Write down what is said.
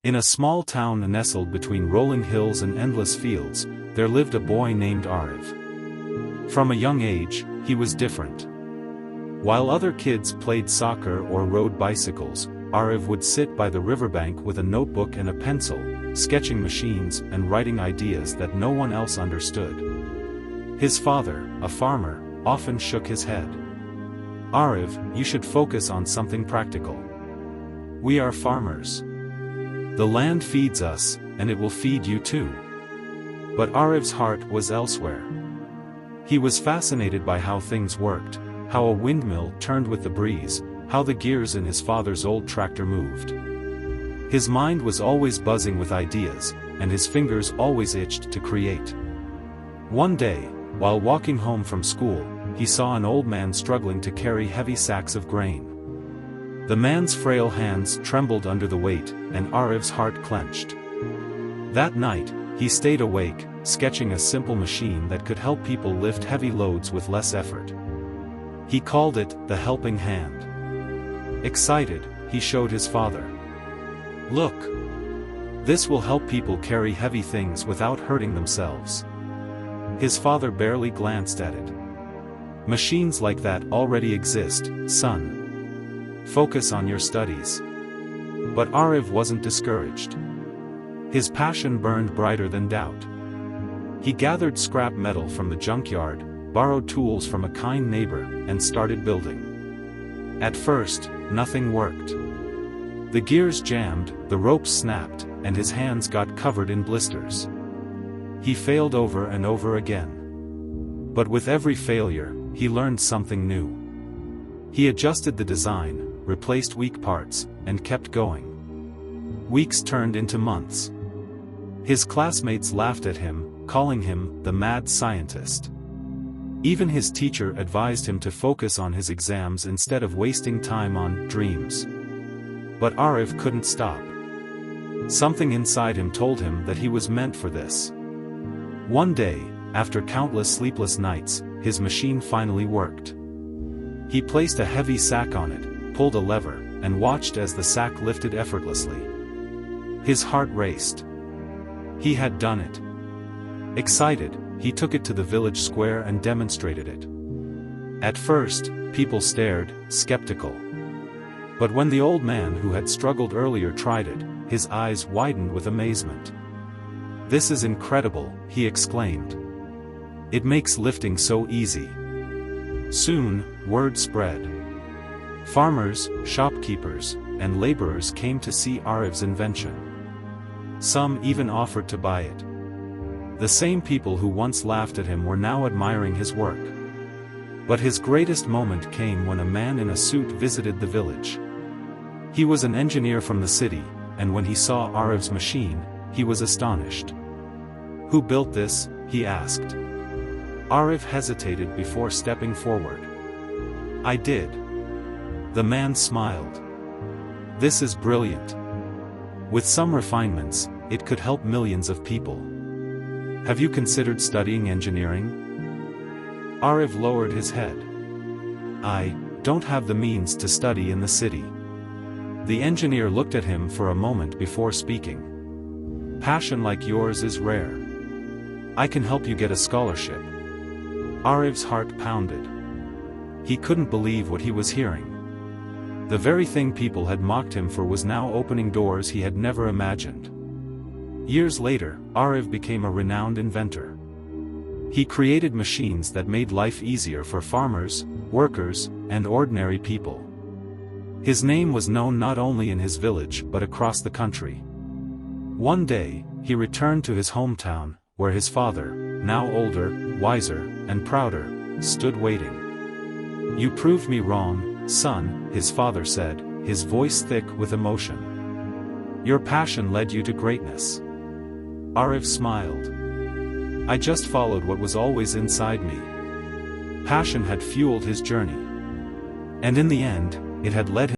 In a small town nestled between rolling hills and endless fields, there lived a boy named Ariv. From a young age, he was different. While other kids played soccer or rode bicycles, Ariv would sit by the riverbank with a notebook and a pencil, sketching machines and writing ideas that no one else understood. His father, a farmer, often shook his head. "Ariv, you should focus on something practical. We are farmers. The land feeds us, and it will feed you too." But Ariv's heart was elsewhere. He was fascinated by how things worked, how a windmill turned with the breeze, how the gears in his father's old tractor moved. His mind was always buzzing with ideas, and his fingers always itched to create. One day, while walking home from school, he saw an old man struggling to carry heavy sacks of grain. The man's frail hands trembled under the weight, and Ariv's heart clenched. That night, he stayed awake, sketching a simple machine that could help people lift heavy loads with less effort. He called it the helping hand. Excited, he showed his father. "Look! This will help people carry heavy things without hurting themselves." His father barely glanced at it. "Machines like that already exist, son. Focus on your studies." But Ariv wasn't discouraged. His passion burned brighter than doubt. He gathered scrap metal from the junkyard, borrowed tools from a kind neighbor, and started building. At first, nothing worked. The gears jammed, the ropes snapped, and his hands got covered in blisters. He failed over and over again. But with every failure, he learned something new. He adjusted the design, replaced weak parts, and kept going. Weeks turned into months. His classmates laughed at him, calling him the mad scientist. Even his teacher advised him to focus on his exams instead of wasting time on dreams. But Ariv couldn't stop. Something inside him told him that he was meant for this. One day, after countless sleepless nights, his machine finally worked. He placed a heavy sack on it, pulled a lever, and watched as the sack lifted effortlessly. His heart raced. He had done it. Excited, he took it to the village square and demonstrated it. At first, people stared, skeptical. But when the old man who had struggled earlier tried it, his eyes widened with amazement. "This is incredible," he exclaimed. "It makes lifting so easy." Soon, word spread. Farmers, shopkeepers, and laborers came to see Ariv's invention. Some even offered to buy it. The same people who once laughed at him were now admiring his work. But his greatest moment came when a man in a suit visited the village. He was an engineer from the city, and when he saw Ariv's machine, he was astonished. "Who built this?" he asked. Ariv hesitated before stepping forward. "I did." The man smiled. "This is brilliant. With some refinements, it could help millions of people. Have you considered studying engineering?" Ariv lowered his head. "I don't have the means to study in the city." The engineer looked at him for a moment before speaking. "Passion like yours is rare. I can help you get a scholarship." Ariv's heart pounded. He couldn't believe what he was hearing. The very thing people had mocked him for was now opening doors he had never imagined. Years later, Ariv became a renowned inventor. He created machines that made life easier for farmers, workers, and ordinary people. His name was known not only in his village but across the country. One day, he returned to his hometown, where his father, now older, wiser, and prouder, stood waiting. "You proved me wrong, son," his father said, his voice thick with emotion. "Your passion led you to greatness." Ariv smiled. "I just followed what was always inside me." Passion had fueled his journey. And in the end, it had led him